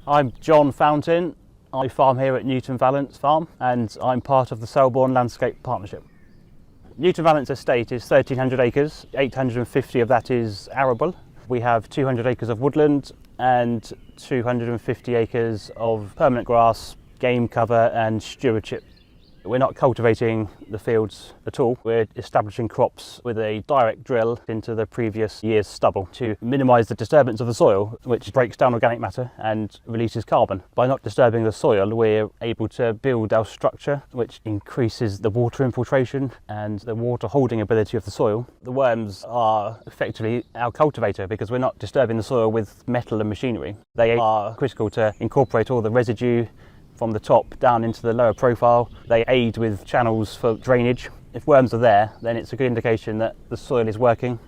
I'm Jon Fountain. I farm here at Newton Valence farm and I'm part of the Selborne Landscape Partnership. Newton Valence estate is 1,300 acres, 850 of that is arable. We have 200 acres of woodland and 250 acres of permanent grass, game cover and stewardship. We're not cultivating the fields at all. We're establishing crops with a direct drill into the previous year's stubble to minimise the disturbance of the soil, which breaks down organic matter and releases carbon. By not disturbing the soil, we're able to build our structure, which increases the water infiltration and the water holding ability of the soil. The worms are effectively our cultivator because we're not disturbing the soil with metal and machinery. They are critical to incorporate all the residue from the top down into the lower profile. They aid with channels for drainage. If worms are there, then it's a good indication that the soil is working.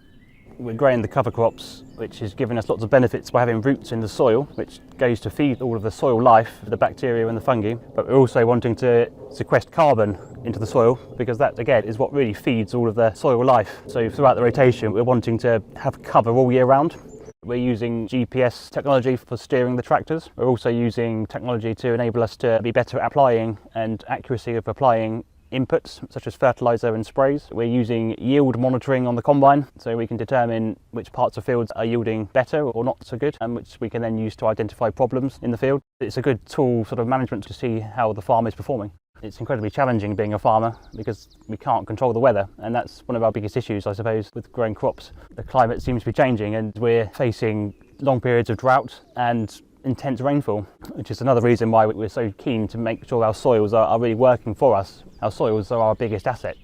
We're growing the cover crops, which is giving us lots of benefits by having roots in the soil, which goes to feed all of the soil life, the bacteria and the fungi. But we're also wanting to sequester carbon into the soil because that, again, is what really feeds all of the soil life. So throughout the rotation, we're wanting to have cover all year round. We're using GPS technology for steering the tractors. We're also using technology to enable us to be better at applying and accuracy of applying inputs such as fertiliser and sprays. We're using yield monitoring on the combine so we can determine which parts of fields are yielding better or not so good, and which we can then use to identify problems in the field. It's a good tool sort of management to see how the farm is performing. It's incredibly challenging being a farmer because we can't control the weather, and that's one of our biggest issues, I suppose, with growing crops. The climate seems to be changing and we're facing long periods of drought and intense rainfall, which is another reason why we're so keen to make sure our soils are really working for us. Our soils are our biggest asset.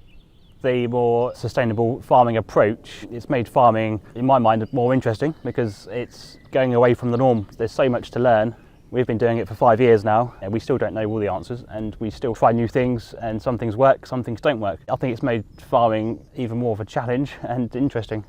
The more sustainable farming approach, it's made farming, in my mind, more interesting because it's going away from the norm. There's so much to learn. We've been doing it for 5 years now and we still don't know all the answers, and we still try new things, and some things work, some things don't work. I think it's made farming even more of a challenge and interesting.